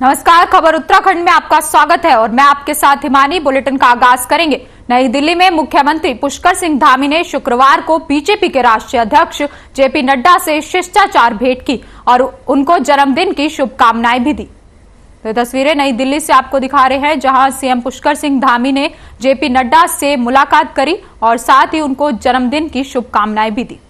नमस्कार, खबर उत्तराखंड में आपका स्वागत है और मैं आपके साथ हिमानी। बुलेटिन का आगाज करेंगे। नई दिल्ली में मुख्यमंत्री पुष्कर सिंह धामी ने शुक्रवार को बीजेपी के राष्ट्रीय अध्यक्ष जेपी नड्डा से शिष्टाचार भेंट की और उनको जन्मदिन की शुभकामनाएं भी दी। तो तस्वीरें नई दिल्ली से आपको दिखा रहे हैं, जहां सीएम पुष्कर सिंह धामी ने जेपी नड्डा से मुलाकात करी और साथ ही उनको जन्मदिन की शुभकामनाएं भी दी।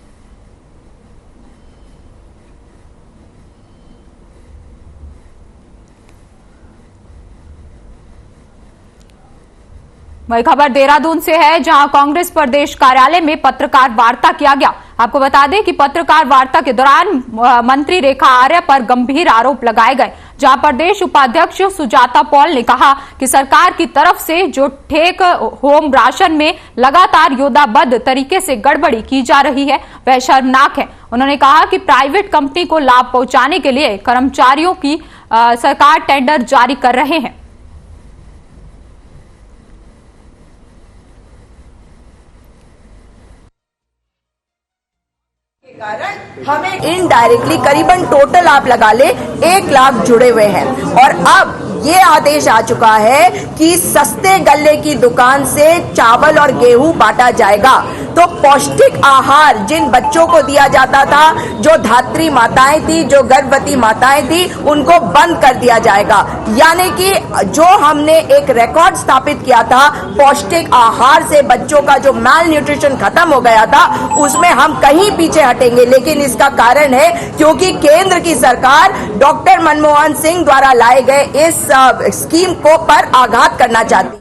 वही खबर देहरादून से है, जहां कांग्रेस प्रदेश कार्यालय में पत्रकार वार्ता किया गया। आपको बता दें कि पत्रकार वार्ता के दौरान मंत्री रेखा आर्य पर गंभीर आरोप लगाए गए, जहां प्रदेश उपाध्यक्ष सुजाता पॉल ने कहा कि सरकार की तरफ से जो टेक होम राशन में लगातार योजनाबद्ध तरीके से गड़बड़ी की जा रही है वह शर्मनाक है। उन्होंने कहा कि प्राइवेट कंपनी को लाभ पहुंचाने के लिए कर्मचारियों की सरकार टेंडर जारी कर रहे हैं। कारण हमें इनडायरेक्टली करीबन टोटल आप लगा ले 1 लाख जुड़े हुए हैं और अब ये आदेश आ चुका है कि सस्ते गल्ले की दुकान से चावल और गेहूं बांटा जाएगा। तो पौष्टिक आहार जिन बच्चों को दिया जाता था, जो धात्री माताएं थी, जो गर्भवती माताएं थी, उनको बंद कर दिया जाएगा। यानी कि जो हमने एक रिकॉर्ड स्थापित किया था पौष्टिक आहार से बच्चों का जो माल न्यूट्रिशन खत्म हो गया था, उसमें हम कहीं पीछे हटेंगे। लेकिन इसका कारण है क्योंकि केंद्र की सरकार डॉक्टर मनमोहन सिंह द्वारा लाए गए इस स्कीम को पर आघात करना चाहती।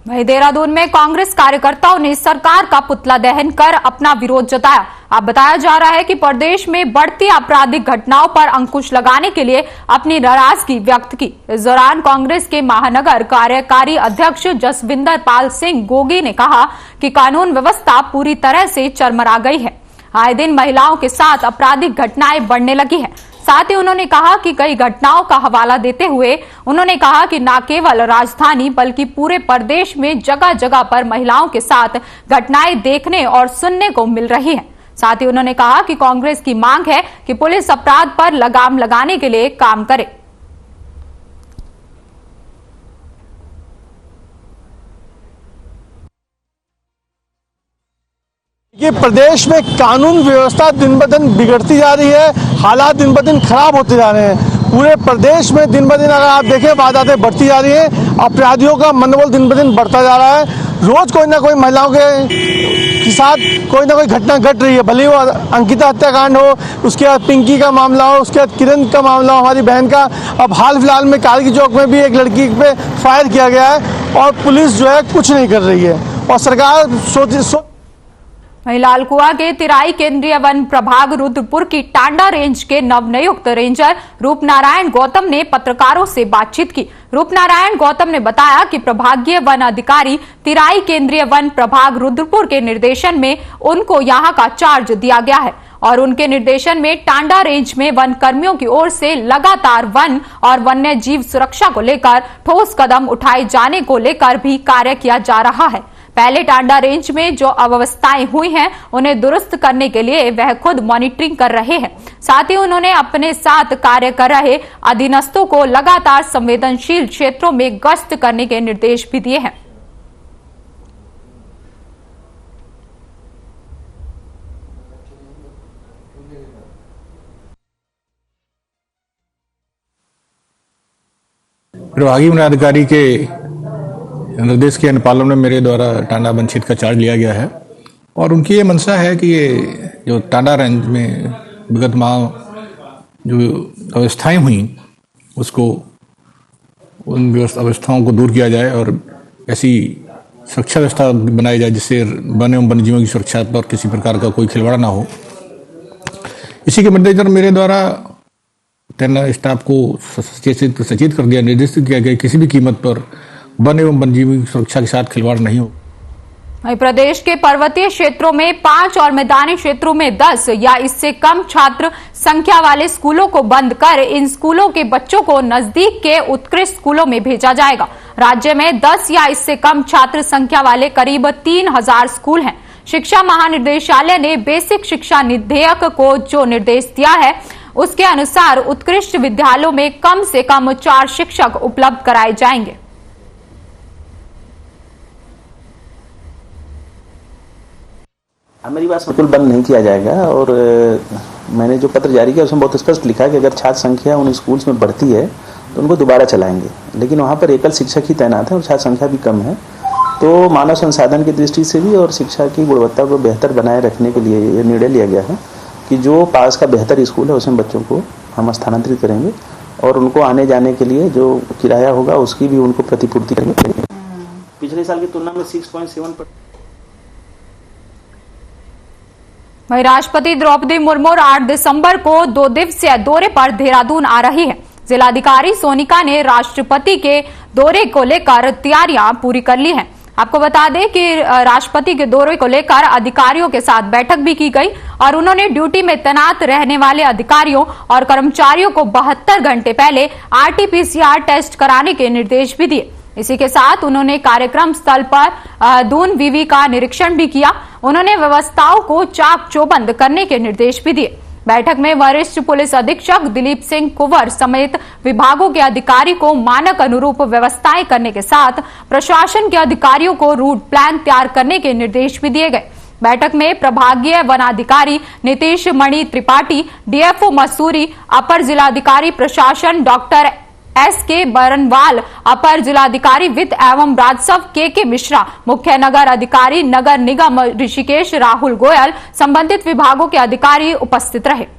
वहीं देहरादून में कांग्रेस कार्यकर्ताओं ने सरकार का पुतला दहन कर अपना विरोध जताया। अब बताया जा रहा है कि प्रदेश में बढ़ती आपराधिक घटनाओं पर अंकुश लगाने के लिए अपनी नाराजगी व्यक्त की। इस दौरान कांग्रेस के महानगर कार्यकारी अध्यक्ष जसविंदर पाल सिंह गोगी ने कहा कि कानून व्यवस्था पूरी तरह से चरमरा गई है। आए दिन महिलाओं के साथ आपराधिक घटनाएं बढ़ने लगी है। साथ ही उन्होंने कहा कि कई घटनाओं का हवाला देते हुए उन्होंने कहा कि न केवल राजधानी बल्कि पूरे प्रदेश में जगह जगह पर महिलाओं के साथ घटनाएं देखने और सुनने को मिल रही हैं। साथ ही उन्होंने कहा कि कांग्रेस की मांग है कि पुलिस अपराध पर लगाम लगाने के लिए काम करे। ये प्रदेश में कानून व्यवस्था दिन ब दिन बिगड़ती जा रही है, हालात दिन ब दिन खराब होते जा रहे हैं। पूरे प्रदेश में दिन ब दिन अगर आप देखें वारदातें बढ़ती जा रही हैं, अपराधियों का मनोबल दिन ब दिन बढ़ता जा रहा है। रोज कोई ना कोई महिलाओं के साथ कोई ना कोई घटना घट रही है, भले वो अंकिता हत्याकांड हो, उसके बाद पिंकी का मामला हो, उसके बाद किरण का मामला हो, हमारी बहन का। अब हाल फिलहाल में कारगिल चौक में भी एक लड़की पे फायर किया गया है और पुलिस जो है कुछ नहीं कर रही है और सरकार वहीं लालकुआ के तिराई केंद्रीय वन प्रभाग रुद्रपुर की टांडा रेंज के नवनियुक्त रेंजर रूपनारायण गौतम ने पत्रकारों से बातचीत की। रूपनारायण गौतम ने बताया कि प्रभागीय वन अधिकारी तिराई केंद्रीय वन प्रभाग रुद्रपुर के निर्देशन में उनको यहां का चार्ज दिया गया है और उनके निर्देशन में टांडा रेंज में वन कर्मियों की ओर से लगातार वन और वन्य जीव सुरक्षा को लेकर ठोस कदम उठाए जाने को लेकर भी कार्य किया जा रहा है। पहले टांडा रेंज में जो अव्यवस्थाएं हुई हैं उन्हें दुरुस्त करने के लिए वह खुद मॉनिटरिंग कर रहे हैं। साथ ही उन्होंने अपने साथ कार्य कर रहे अधीनस्थों को लगातार संवेदनशील क्षेत्रों में गश्त करने के निर्देश भी दिए हैं। प्रभागीय वन अधिकारी के निर्देश के अनुपालन में मेरे द्वारा टांडा वन क्षेत्र का चार्ज लिया गया है और उनकी ये मंशा है कि ये जो टांडा रेंज में विगत माह जो अवस्थाएं हुई उसको उन अवस्थाओं को दूर किया जाए और ऐसी सुरक्षा व्यवस्था बनाई जाए जिससे वन एवं वन्यजीवों की सुरक्षा पर किसी प्रकार का कोई खिलवाड़ ना हो। इसी के मद्देनजर मेरे द्वारा तैनात स्टाफ को सचेत कर दिया, निर्देशित किया गया किसी भी कीमत पर वन एवं वन्यजीवों की सुरक्षा के साथ खिलवाड़ नहीं हो। प्रदेश के पर्वतीय क्षेत्रों में 5 और मैदानी क्षेत्रों में 10 या इससे कम छात्र संख्या वाले स्कूलों को बंद कर इन स्कूलों के बच्चों को नजदीक के उत्कृष्ट स्कूलों में भेजा जाएगा। राज्य में 10 या इससे कम छात्र संख्या वाले करीब 3000 स्कूल हैं। शिक्षा महानिदेशालय ने बेसिक शिक्षा निदेशक को जो निर्देश दिया है उसके अनुसार उत्कृष्ट विद्यालयों में कम से कम 4 शिक्षक उपलब्ध कराए जाएंगे। मेरी बात बिल्कुल बंद नहीं किया जाएगा और मैंने जो पत्र जारी किया उसमें बहुत स्पष्ट लिखा है कि अगर छात्र संख्या उन स्कूल्स में बढ़ती है तो उनको दोबारा चलाएंगे, लेकिन वहाँ पर एकल शिक्षक ही तैनात है और छात्र संख्या भी कम है। तो मानव संसाधन की दृष्टि से भी और शिक्षा की गुणवत्ता को बेहतर बनाए रखने के लिए ये निर्णय लिया गया है कि जो पास का बेहतर स्कूल है उसमें बच्चों को हम स्थानांतरित करेंगे और उनको आने जाने के लिए जो किराया होगा उसकी भी उनको प्रतिपूर्ति करेंगे। पिछले साल की तुलना में 6.7%। वहीं राष्ट्रपति द्रौपदी मुर्मू 8 दिसंबर को 2 दिवसीय दौरे पर देहरादून आ रही है। जिलाधिकारी सोनिका ने राष्ट्रपति के दौरे को लेकर तैयारियां पूरी कर ली हैं। आपको बता दें कि राष्ट्रपति के दौरे को लेकर अधिकारियों के साथ बैठक भी की गई और उन्होंने ड्यूटी में तैनात रहने वाले अधिकारियों और कर्मचारियों को 72 घंटे पहले RT-PCR टेस्ट कराने के निर्देश भी दिए। इसी के साथ उन्होंने कार्यक्रम स्थल पर दून विवि का निरीक्षण भी किया। उन्होंने व्यवस्थाओं को चाक चौबंद करने के निर्देश भी दिए। बैठक में वरिष्ठ पुलिस अधीक्षक दिलीप सिंह कुंवर समेत विभागों के अधिकारी को मानक अनुरूप व्यवस्थाएं करने के साथ प्रशासन के अधिकारियों को रूट प्लान तैयार करने के निर्देश भी दिए गए। बैठक में प्रभागीय वनाधिकारी नीतीश मणि त्रिपाठी, DFO मसूरी, अपर जिलाधिकारी प्रशासन डॉक्टर SK बरनवाल, अपर जिलाधिकारी वित्त एवं राजस्व KK मिश्रा, मुख्य नगर अधिकारी नगर निगम ऋषिकेश राहुल गोयल, संबंधित विभागों के अधिकारी उपस्थित रहे।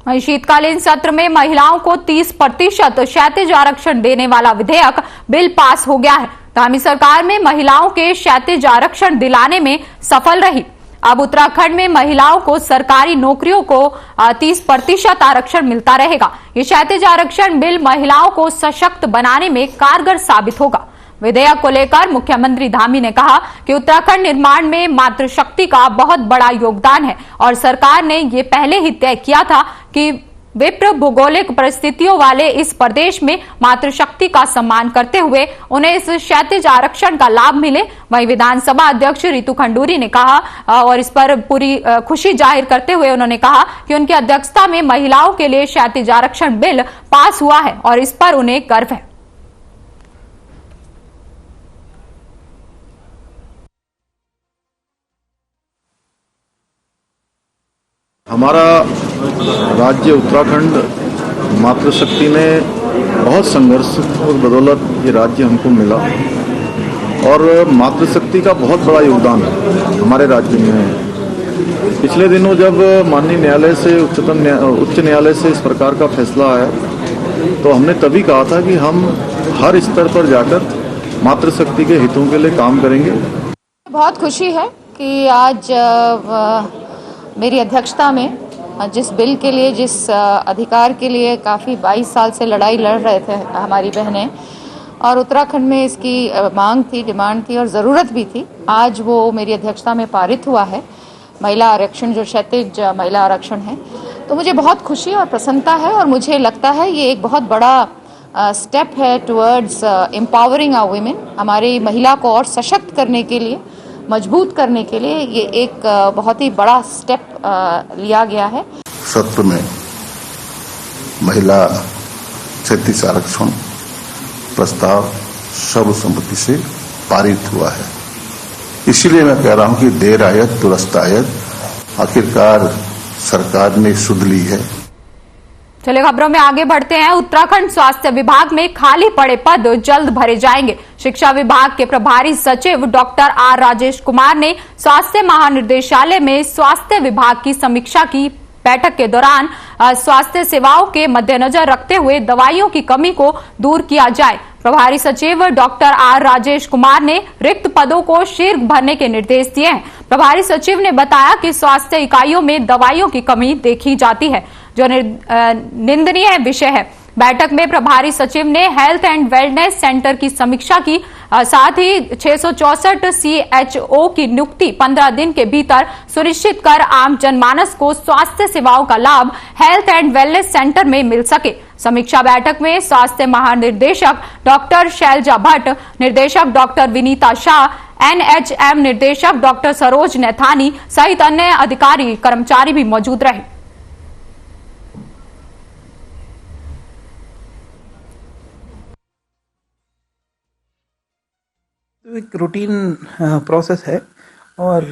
वहीं शीतकालीन सत्र में महिलाओं को 30% क्षैतिज आरक्षण देने वाला विधेयक बिल पास हो गया है। धामी सरकार में महिलाओं के क्षैतिज आरक्षण दिलाने में सफल रही। अब उत्तराखंड में महिलाओं को सरकारी नौकरियों को 30% आरक्षण मिलता रहेगा। ये क्षैतिज आरक्षण बिल महिलाओं को सशक्त बनाने में कारगर साबित होगा। विधेयक को लेकर मुख्यमंत्री धामी ने कहा कि उत्तराखंड निर्माण में मातृशक्ति का बहुत बड़ा योगदान है और सरकार ने ये पहले ही तय किया था कि विप्र भौगोलिक परिस्थितियों वाले इस प्रदेश में मातृशक्ति का सम्मान करते हुए उन्हें इस क्षैतिज आरक्षण का लाभ मिले। वहीं विधानसभा अध्यक्ष रितु खंडूरी ने कहा और इस पर पूरी खुशी जाहिर करते हुए उन्होंने कहा कि उनकी अध्यक्षता में महिलाओं के लिए क्षैतिज आरक्षण बिल पास हुआ है और इस पर उन्हें गर्व है। हमारा राज्य उत्तराखंड मातृशक्ति में बहुत संघर्ष और बदौलत ये राज्य हमको मिला और मातृशक्ति का बहुत बड़ा योगदान हमारे राज्य में है। पिछले दिनों जब माननीय न्यायालय से उच्च न्यायालय से इस प्रकार का फैसला आया तो हमने तभी कहा था कि हम हर स्तर पर जाकर मातृशक्ति के हितों के लिए काम करेंगे। बहुत खुशी है कि आज मेरी अध्यक्षता में जिस बिल के लिए, जिस अधिकार के लिए काफ़ी 22 साल से लड़ाई लड़ रहे थे हमारी बहनें और उत्तराखंड में इसकी मांग थी, डिमांड थी और ज़रूरत भी थी, आज वो मेरी अध्यक्षता में पारित हुआ है। महिला आरक्षण जो क्षैतिज महिला आरक्षण है, तो मुझे बहुत खुशी और प्रसन्नता है और मुझे लगता है ये एक बहुत बड़ा स्टेप है टुवर्ड्स एम्पावरिंग आवर वुमेन। हमारी महिला को और सशक्त करने के लिए, मजबूत करने के लिए ये एक बहुत ही बड़ा स्टेप लिया गया है। सत्र में महिला क्षैतिज आरक्षण प्रस्ताव सर्वसम्मति से पारित हुआ है। इसीलिए मैं कह रहा हूं कि देर आयत दुरुस्त आयत, आखिरकार सरकार ने सुध ली है। चलिए खबरों में आगे बढ़ते हैं। उत्तराखंड स्वास्थ्य विभाग में खाली पड़े पद जल्द भरे जाएंगे। शिक्षा विभाग के प्रभारी सचिव डॉक्टर R राजेश कुमार ने स्वास्थ्य महानिदेशालय में स्वास्थ्य विभाग की समीक्षा की बैठक के दौरान स्वास्थ्य सेवाओं के मद्देनजर रखते हुए दवाइयों की कमी को दूर किया जाए। प्रभारी सचिव डॉक्टर R राजेश कुमार ने रिक्त पदों को शीघ्र भरने के निर्देश दिए हैं। प्रभारी सचिव ने बताया कि स्वास्थ्य इकाइयों में दवाइयों की कमी देखी जाती है, जो निंदनीय विषय है। बैठक में प्रभारी सचिव ने हेल्थ एंड वेलनेस सेंटर की समीक्षा की, साथ ही 664 CHO की नियुक्ति 15 दिन के भीतर सुनिश्चित कर आम जनमानस को स्वास्थ्य सेवाओं का लाभ हेल्थ एंड वेलनेस सेंटर में मिल सके। समीक्षा बैठक में स्वास्थ्य महानिर्देशक डॉक्टर शैलजा भट्ट, निर्देशक डॉक्टर विनीता शाह, NHM निर्देशक डॉक्टर सरोज नैथानी सहित अन्य अधिकारी कर्मचारी भी मौजूद रहे। एक रूटीन प्रोसेस है और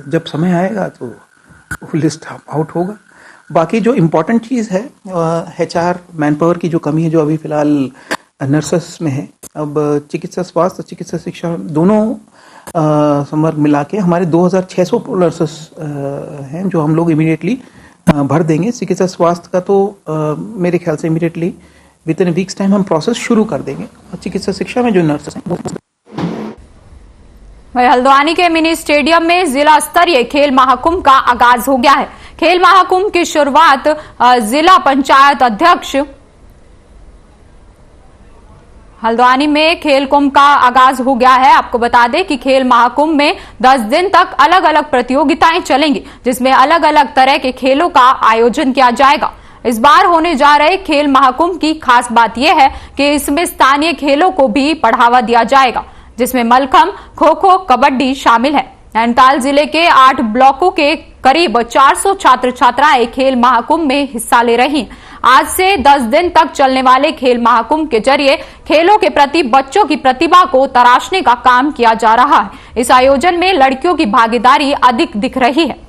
जब समय आएगा तो लिस्ट आउट होगा। बाकी जो इम्पोर्टेंट चीज़ है HR मैन पावर की जो कमी है, जो अभी फ़िलहाल नर्सेस में है। अब चिकित्सा स्वास्थ्य, चिकित्सा शिक्षा दोनों संवर्ग मिला के हमारे 2600 नर्सेस हैं जो हम लोग इमीडिएटली भर देंगे। चिकित्सा स्वास्थ्य का तो मेरे ख्याल से immediately with in weeks time हम प्रोसेस शुरू कर देंगे। और चिकित्सा शिक्षा में जो नर्सेस हैं वहीं हल्द्वानी के मिनी स्टेडियम में जिला स्तरीय खेल महाकुंभ का आगाज हो गया है। खेल महाकुंभ की शुरुआत जिला पंचायत अध्यक्ष हल्द्वानी में खेल कुंभ का आगाज हो गया है। आपको बता दें कि खेल महाकुंभ में 10 दिन तक अलग अलग प्रतियोगिताएं चलेंगी, जिसमें अलग अलग तरह के खेलों का आयोजन किया जाएगा। इस बार होने जा रहे खेल महाकुंभ की खास बात यह है कि इसमें स्थानीय खेलों को भी बढ़ावा दिया जाएगा, जिसमें मलखंभ, खो खो, कबड्डी शामिल है। नैनीताल जिले के 8 ब्लॉकों के करीब 400 छात्र छात्राएं खेल महाकुंभ में हिस्सा ले रही हैं। आज से 10 दिन तक चलने वाले खेल महाकुंभ के जरिए खेलों के प्रति बच्चों की प्रतिभा को तराशने का काम किया जा रहा है। इस आयोजन में लड़कियों की भागीदारी अधिक दिख रही है।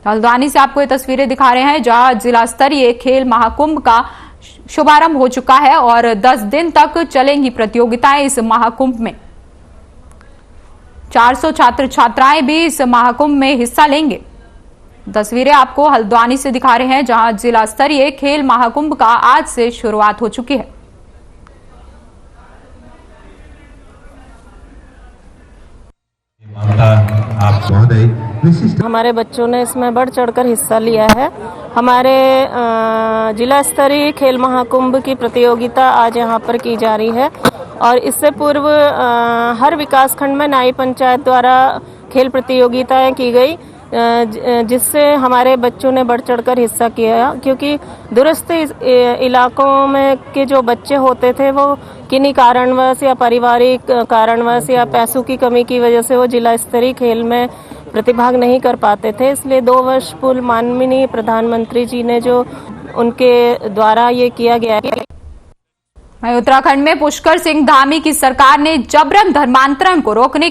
हल्द्वानी से आपको ये तस्वीरें दिखा रहे हैं, जहां जिला स्तरीय खेल महाकुंभ का शुभारंभ हो चुका है और 10 दिन तक चलेंगी प्रतियोगिताएं। इस महाकुंभ में 400 छात्र छात्राएं भी इस महाकुंभ में हिस्सा लेंगे। तस्वीरें आपको हल्द्वानी से दिखा रहे हैं, जहां जिला स्तरीय खेल महाकुंभ का आज से शुरुआत हो चुकी है। हमारे बच्चों ने इसमें बढ़ चढ़कर हिस्सा लिया है। हमारे जिला स्तरीय खेल महाकुंभ की प्रतियोगिता आज यहाँ पर की जा रही है और इससे पूर्व हर विकासखंड में नाई पंचायत द्वारा खेल प्रतियोगिताएं की गई, जिससे हमारे बच्चों ने बढ़ चढ़कर हिस्सा किया, क्योंकि दूरस्थ इलाकों में के जो बच्चे होते थे वो किन्हीं कारणवश या पारिवारिक कारणवश या पैसों की कमी की वजह से वो जिला स्तरीय खेल में प्रतिभाग नहीं कर पाते थे। इसलिए 2 वर्ष पूर्व माननीय प्रधानमंत्री जी ने जो उनके द्वारा ये किया गया। उत्तराखंड में पुष्कर सिंह धामी की सरकार ने जबरन धर्मांतरण को रोकने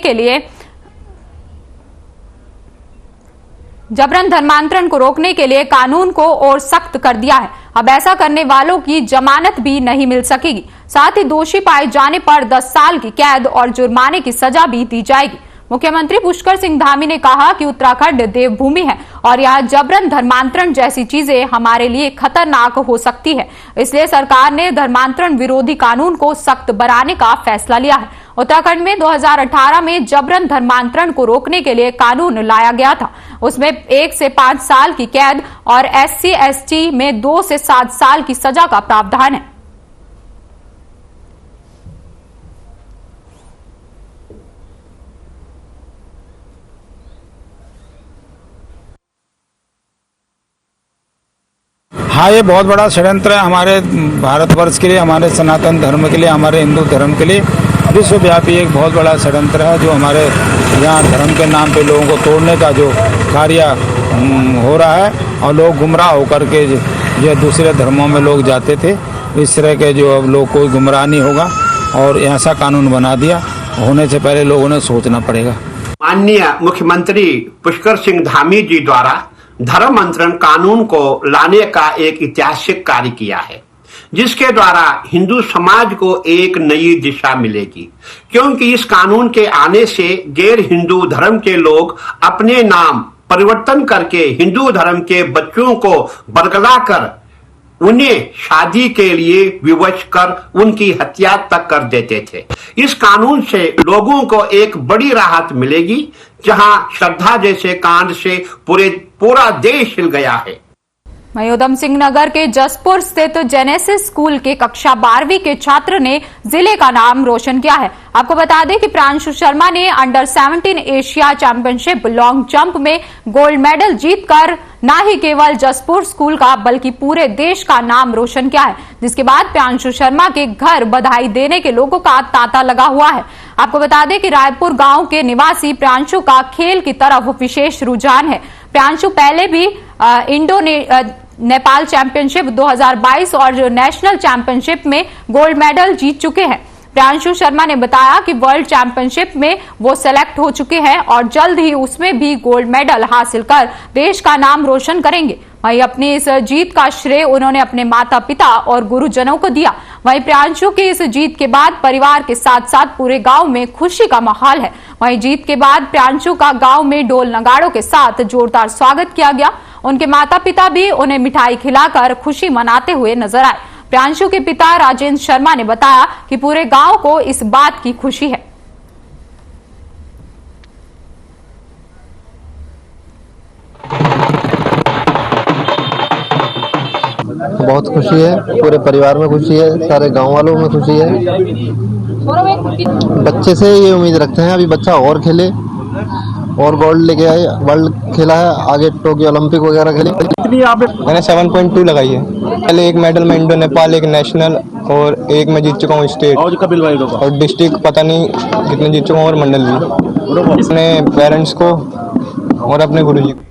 के लिए कानून को और सख्त कर दिया है। अब ऐसा करने वालों की जमानत भी नहीं मिल सकेगी। साथ ही दोषी पाए जाने पर 10 साल की कैद और जुर्माने की सजा भी दी जाएगी। मुख्यमंत्री पुष्कर सिंह धामी ने कहा कि उत्तराखंड देवभूमि है और यहाँ जबरन धर्मांतरण जैसी चीजें हमारे लिए खतरनाक हो सकती है। इसलिए सरकार ने धर्मांतरण विरोधी कानून को सख्त बनाने का फैसला लिया है। उत्तराखंड में 2018 में जबरन धर्मांतरण को रोकने के लिए कानून लाया गया था। उसमें 1 से 5 साल की कैद और SC/ST में 2 से 7 साल की सजा का प्रावधान है। हाँ, ये बहुत बड़ा षड्यंत्र है हमारे भारतवर्ष के लिए, हमारे सनातन धर्म के लिए, हमारे हिंदू धर्म के लिए। विश्वव्यापी एक बहुत बड़ा षड्यंत्र है जो हमारे यहाँ धर्म के नाम पे लोगों को तोड़ने का जो कार्य हो रहा है और लोग गुमराह होकर के जो दूसरे धर्मों में लोग जाते थे, इस तरह के जो अब लोग कोई गुमराह नहीं होगा और ऐसा कानून बना दिया। होने से पहले लोगों ने सोचना पड़ेगा। माननीय मुख्यमंत्री पुष्कर सिंह धामी जी द्वारा धर्मांतरण कानून को लाने का एक ऐतिहासिक कार्य किया है, जिसके द्वारा हिंदू समाज को एक नई दिशा मिलेगी, क्योंकि इस कानून के आने से गैर हिंदू धर्म के लोग अपने नाम परिवर्तन करके हिंदू धर्म के बच्चों को बरगला कर उन्हें शादी के लिए विवश कर उनकी हत्या तक कर देते थे। इस कानून से लोगों को एक बड़ी राहत मिलेगी, जहां श्रद्धा जैसे कांड से पूरा देश हिल गया है। वहीं उधम सिंह नगर के जसपुर स्थित जेनेसिस स्कूल के कक्षा 12वीं के छात्र ने जिले का नाम रोशन किया है। आपको बता दें कि प्रांशु शर्मा ने under 17 Asia championship long jump में गोल्ड मेडल जीतकर न ही केवल जसपुर स्कूल का बल्कि पूरे देश का नाम रोशन किया है, जिसके बाद प्रांशु शर्मा के घर बधाई देने के लोगों का तांता लगा हुआ है। आपको बता दें कि रायपुर गांव के निवासी प्रांशु का खेल की तरफ विशेष रुझान है। प्रांशु पहले भी नेपाल चैंपियनशिप 2022 और नेशनल चैंपियनशिप में गोल्ड मेडल जीत चुके हैं। प्रांशु शर्मा ने बताया कि वर्ल्ड चैंपियनशिप में वो सेलेक्ट हो चुके हैं और जल्द ही उसमें भी गोल्ड मेडल हासिल कर देश का नाम रोशन करेंगे। वहीं अपनी इस जीत का श्रेय उन्होंने अपने माता पिता और गुरुजनों को दिया। वहीं प्रांशु की इस जीत के बाद परिवार के साथ साथ पूरे गांव में खुशी का माहौल है। वहीं जीत के बाद प्रांशु का गांव में ढोल नगाड़ों के साथ जोरदार स्वागत किया गया। उनके माता पिता भी उन्हें मिठाई खिलाकर खुशी मनाते हुए नजर आए। प्रांशु के पिता राजेंद्र शर्मा ने बताया कि पूरे गांव को इस बात की खुशी है। बहुत खुशी है, पूरे परिवार में खुशी है, सारे गांव वालों में खुशी है। बच्चे से ये उम्मीद रखते हैं अभी बच्चा और खेले और गोल्ड लेके आए, वर्ल्ड खेला है, आगे टोक्यो ओलंपिक वगैरह खेले। कितनी आप? मैंने 7.2 लगाई है। पहले एक मेडल में इंडो नेपाल, एक नेशनल और एक मैं जीत चुका हूँ स्टेट और डिस्ट्रिक्ट पता नहीं कितने जीत चुका हूँ और मंडल भी। अपने पेरेंट्स को और अपने गुरुजी को।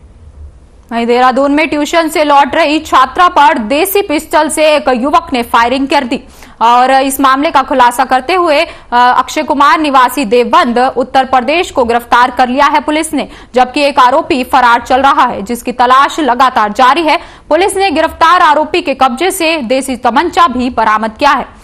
वहीं देहरादून में ट्यूशन से लौट रही छात्रा पर देसी पिस्टल से एक युवक ने फायरिंग कर दी और इस मामले का खुलासा करते हुए अक्षय कुमार निवासी देवबंद उत्तर प्रदेश को गिरफ्तार कर लिया है पुलिस ने, जबकि एक आरोपी फरार चल रहा है जिसकी तलाश लगातार जारी है। पुलिस ने गिरफ्तार आरोपी के कब्जे से देसी तमंचा भी बरामद किया है।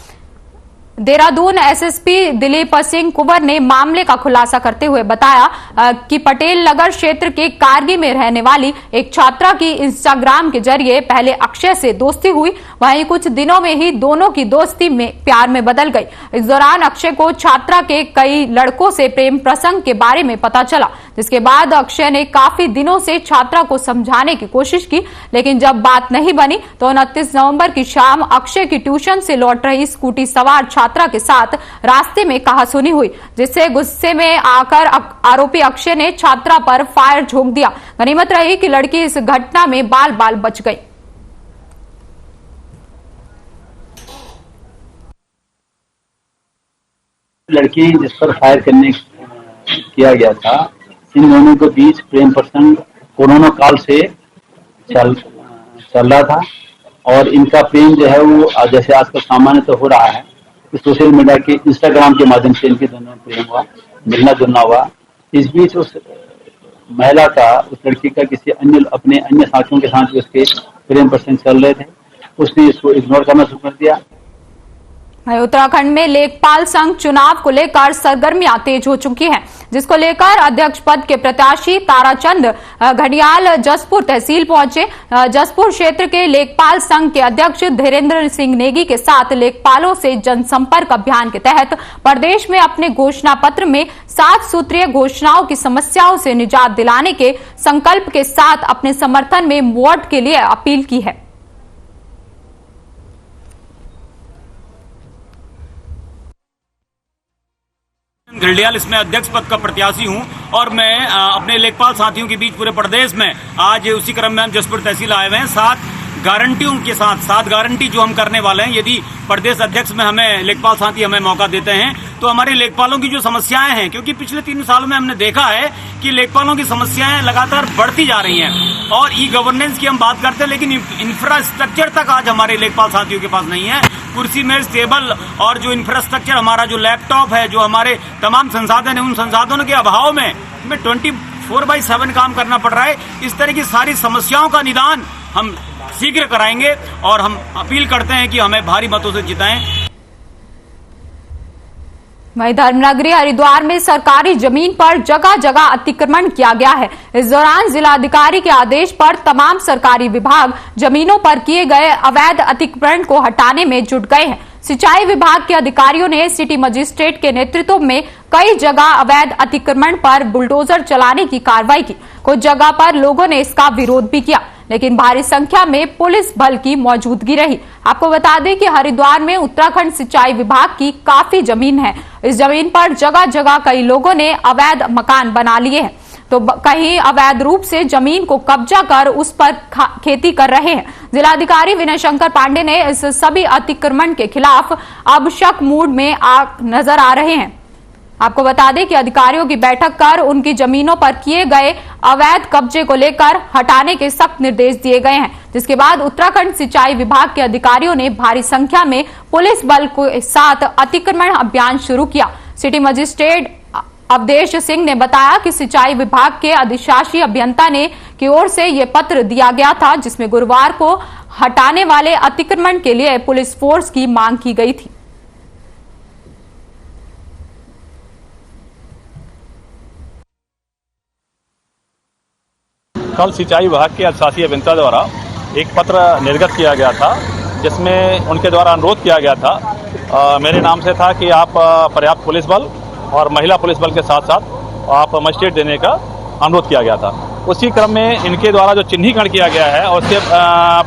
देहरादून एसएसपी दिलीप सिंह कुंवर ने मामले का खुलासा करते हुए बताया कि पटेल नगर क्षेत्र के कारगी में रहने वाली एक छात्रा की इंस्टाग्राम के जरिए पहले अक्षय से दोस्ती हुई, वहीं कुछ दिनों में ही दोनों की दोस्ती में प्यार में बदल गई। इस दौरान अक्षय को छात्रा के कई लड़कों से प्रेम प्रसंग के बारे में पता चला, जिसके बाद अक्षय ने काफी दिनों से छात्रा को समझाने की कोशिश की, लेकिन जब बात नहीं बनी तो 29 नवंबर की शाम अक्षय की ट्यूशन से लौट रही स्कूटी सवार छात्रा के साथ रास्ते में कहासुनी हुई, जिससे गुस्से में आकर आरोपी अक्षय ने छात्रा पर फायर झोंक दिया। गनीमत रही कि लड़की इस घटना में बाल बाल बच गई। लड़की जिस पर फायर करने किया गया था, इन दोनों के बीच प्रेम प्रसंग कोरोना काल से चल रहा था और इनका प्रेम जो है वो जैसे आजकल सामान्य तो हो रहा है, सोशल मीडिया के इंस्टाग्राम के माध्यम से इनके दोनों प्रेम हुआ, मिलना जुलना हुआ। इस बीच उस महिला का, उस लड़की का किसी अपने अन्य साथियों के साथ उसके प्रेम प्रसंग चल रहे थे, उसने इसको इग्नोर करना शुरू कर दिया। उत्तराखंड में लेखपाल संघ चुनाव को लेकर सरगर्मियां तेज हो चुकी हैं, जिसको लेकर अध्यक्ष पद के प्रत्याशी ताराचंद घड़ियाल जसपुर तहसील पहुंचे। जसपुर क्षेत्र के लेखपाल संघ के अध्यक्ष धीरेन्द्र सिंह नेगी के साथ लेखपालों से जनसंपर्क अभियान के तहत प्रदेश में अपने घोषणा पत्र में 7 सूत्रीय घोषणाओं की समस्याओं से निजात दिलाने के संकल्प के साथ अपने समर्थन में वोट के लिए अपील की है। घड़ियाल इसमें अध्यक्ष पद का प्रत्याशी हूं और मैं अपने लेखपाल साथियों के बीच पूरे प्रदेश में आज उसी क्रम में हम जसपुर तहसील आए हुए हैं। 7 गारंटियों के साथ 7 गारंटी जो हम करने वाले हैं, यदि प्रदेश अध्यक्ष में हमें लेखपाल साथी हमें मौका देते हैं तो हमारे लेखपालों की जो समस्याएं हैं, क्योंकि पिछले 3 सालों में हमने देखा है कि लेखपालों की समस्याएं लगातार बढ़ती जा रही हैं और ई गवर्नेंस की हम बात करते हैं, लेकिन इंफ्रास्ट्रक्चर तक आज हमारे लेखपाल साथियों के पास नहीं है। कुर्सी मेज टेबल और जो इंफ्रास्ट्रक्चर हमारा जो लैपटॉप है, जो हमारे तमाम संसाधन है, उन संसाधनों के अभाव में हमें 24/7 काम करना पड़ रहा है। इस तरह की सारी समस्याओं का निदान हम शीघ्र कराएंगे और हम अपील करते हैं कि हमें भारी मतों से जिताएं। वहीं धर्मनगरी हरिद्वार में सरकारी जमीन पर जगह जगह अतिक्रमण किया गया है। इस दौरान जिलाधिकारी के आदेश पर तमाम सरकारी विभाग जमीनों पर किए गए अवैध अतिक्रमण को हटाने में जुट गए हैं। सिंचाई विभाग के अधिकारियों ने सिटी मजिस्ट्रेट के नेतृत्व में कई जगह अवैध अतिक्रमण पर बुलडोजर चलाने की कार्रवाई की। कुछ जगह पर लोगों ने इसका विरोध भी किया, लेकिन भारी संख्या में पुलिस बल की मौजूदगी रही। आपको बता दें कि हरिद्वार में उत्तराखंड सिंचाई विभाग की काफी जमीन है। इस जमीन पर जगह जगह कई लोगों ने अवैध मकान बना लिए हैं, तो कहीं अवैध रूप से जमीन को कब्जा कर उस पर खेती कर रहे हैं। जिलाधिकारी विनय शंकर पांडे ने इस सभी अतिक्रमण के खिलाफ अब शक मूड में नजर आ रहे हैं। आपको बता दें कि अधिकारियों की बैठक कर उनकी जमीनों पर किए गए अवैध कब्जे को लेकर हटाने के सख्त निर्देश दिए गए हैं, जिसके बाद उत्तराखंड सिंचाई विभाग के अधिकारियों ने भारी संख्या में पुलिस बल के साथ अतिक्रमण अभियान शुरू किया। सिटी मजिस्ट्रेट अवधेश सिंह ने बताया कि सिंचाई विभाग के अधिशासी अभियंता ने की ओर से ये पत्र दिया गया था, जिसमें गुरुवार को हटाने वाले अतिक्रमण के लिए पुलिस फोर्स की मांग की गई थी। कल सिंचाई विभाग के अधिशासी अभियंता द्वारा एक पत्र निर्गत किया गया था, जिसमें उनके द्वारा अनुरोध किया गया था मेरे नाम से था कि आप पर्याप्त पुलिस बल और महिला पुलिस बल के साथ साथ आप मजिस्ट्रेट देने का अनुरोध किया गया था। उसी क्रम में इनके द्वारा जो चिन्हीकरण किया गया है और उसके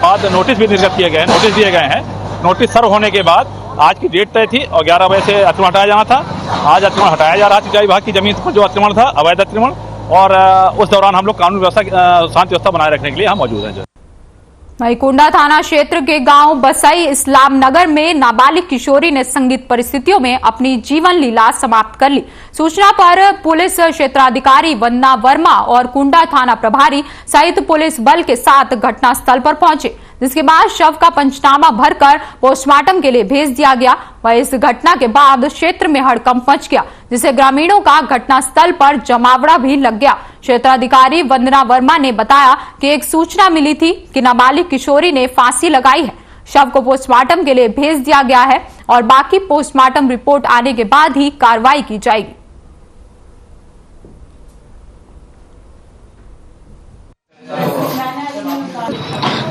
बाद नोटिस भी निर्गत किए गए हैं, नोटिस दिए गए हैं। नोटिस सर्व होने के बाद आज की डेट तय थी और 11 बजे से अतिक्रमण हटाया जाना था। आज अतिक्रमण हटाया जा रहा है सिंचाई विभाग की जमीन पर जो अतिक्रमण था, अवैध अतिक्रमण, और उस दौरान हम लोग कानून व्यवस्था शांति व्यवस्था बनाए रखने के लिए यहाँ मौजूद हैं। वहीं कुंडा थाना क्षेत्र के गांव बसई इस्लाम नगर में नाबालिग किशोरी ने संदिग्ध परिस्थितियों में अपनी जीवन लीला समाप्त कर ली। सूचना पर पुलिस क्षेत्राधिकारी वंदना वर्मा और कुंडा थाना प्रभारी सहित पुलिस बल के साथ घटनास्थल पर पहुंचे, जिसके बाद शव का पंचनामा भरकर पोस्टमार्टम के लिए भेज दिया गया। वहीं इस घटना के बाद क्षेत्र में हड़कंप मच गया, जिससे ग्रामीणों का घटनास्थल पर जमावड़ा भी लग गया। क्षेत्राधिकारी वंदना वर्मा ने बताया कि एक सूचना मिली थी कि नाबालिग किशोरी ने फांसी लगाई है। शव को पोस्टमार्टम के लिए भेज दिया गया है और बाकी पोस्टमार्टम रिपोर्ट आने के बाद ही कार्रवाई की जाएगी।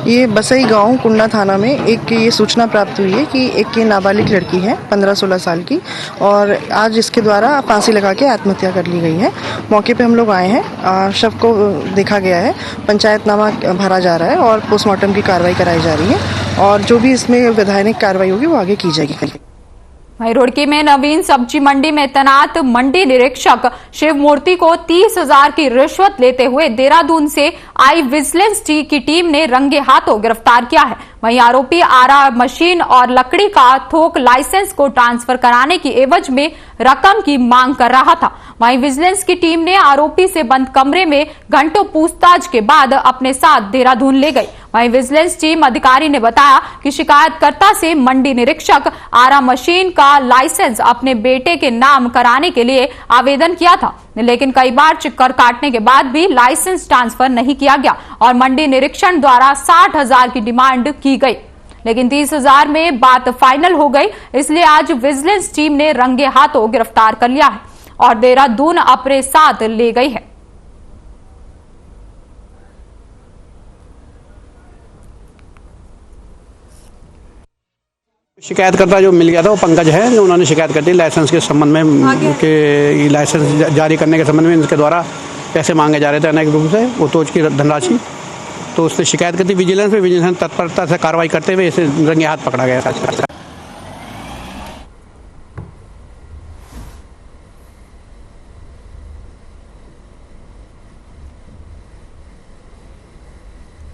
ये बसई गांव कुंडा थाना में एक ये सूचना प्राप्त हुई है कि एक ये नाबालिग लड़की है 15-16 साल की, और आज इसके द्वारा फांसी लगा के आत्महत्या कर ली गई है। मौके पे हम लोग आए हैं, शव को देखा गया है, पंचायतनामा भरा जा रहा है और पोस्टमार्टम की कार्रवाई कराई जा रही है और जो भी इसमें वैधानिक कार्रवाई होगी वो आगे की जाएगी। वहीं रुड़की में नवीन सब्जी मंडी में तैनात मंडी निरीक्षक शिव मूर्ति को 30,000 की रिश्वत लेते हुए देहरादून से आई विजिलेंस की टीम ने रंगे हाथों गिरफ्तार किया है। वहीं आरोपी आरा मशीन और लकड़ी का थोक लाइसेंस को ट्रांसफर कराने की एवज में रकम की मांग कर रहा था। वहीं विजिलेंस की टीम ने आरोपी से बंद कमरे में घंटों पूछताछ के बाद अपने साथ देहरादून ले गई। वहीं विजिलेंस टीम अधिकारी ने बताया कि शिकायतकर्ता से मंडी निरीक्षक आरा मशीन का लाइसेंस अपने बेटे के नाम कराने के लिए आवेदन किया था, लेकिन कई बार चक्कर काटने के बाद भी लाइसेंस ट्रांसफर नहीं किया गया और मंडी निरीक्षण द्वारा 60,000 की डिमांड की गई, लेकिन 30,000 में बात फाइनल हो गई। इसलिए आज विजिलेंस टीम ने रंगे हाथों गिरफ्तार कर लिया है और देहरादून अपने साथ ले गई है। शिकायतकर्ता जो मिल गया था वो पंकज है, जो उन्होंने शिकायत कर दी लाइसेंस के संबंध में कि लाइसेंस जारी करने के संबंध में इनके द्वारा पैसे मांगे जा रहे थे अनेक रूप से, वो तोज की धनराशि। तो उसने शिकायत कर दी विजिलेंस में, विजिलेंस तत्परता से कार्रवाई करते हुए इसे रंगे हाथ पकड़ा गया।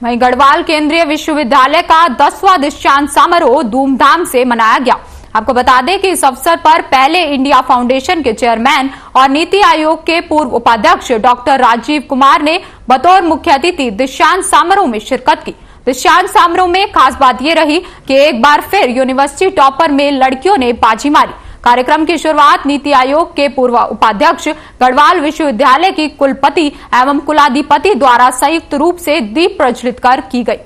वहीं गढ़वाल केंद्रीय विश्वविद्यालय का 10वां दीक्षांत समारोह धूमधाम से मनाया गया। आपको बता दें कि इस अवसर पर पहले इंडिया फाउंडेशन के चेयरमैन और नीति आयोग के पूर्व उपाध्यक्ष डॉक्टर राजीव कुमार ने बतौर मुख्य अतिथि दीक्षांत समारोह में शिरकत की। दीक्षांत समारोह में खास बात यह रही कि एक बार फिर यूनिवर्सिटी टॉपर में लड़कियों ने बाजी मारी। कार्यक्रम की शुरुआत नीति आयोग के पूर्व उपाध्यक्ष, गढ़वाल विश्वविद्यालय की कुलपति एवं कुलाधिपति द्वारा संयुक्त रूप से दीप प्रज्वलित कर की गई।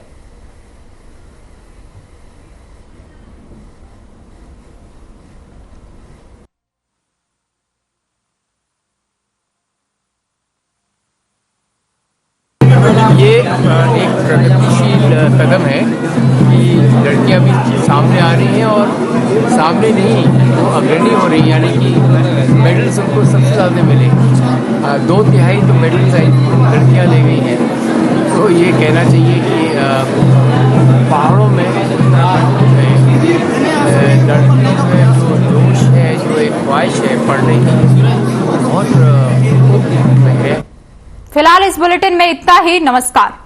सामने आ रही हैं और सामने नहीं वो अग्रणी हो रही, यानी कि मेडल्स उनको सबसे ज़्यादा मिले। 2/3 तो मेडल्स लड़कियाँ ले गई हैं। तो ये कहना चाहिए कि पहाड़ों में लड़कियों में जो जोश है, जो एक ख्वाहिश है पढ़ने की, बहुत है। फिलहाल इस बुलेटिन में इतना ही। नमस्कार।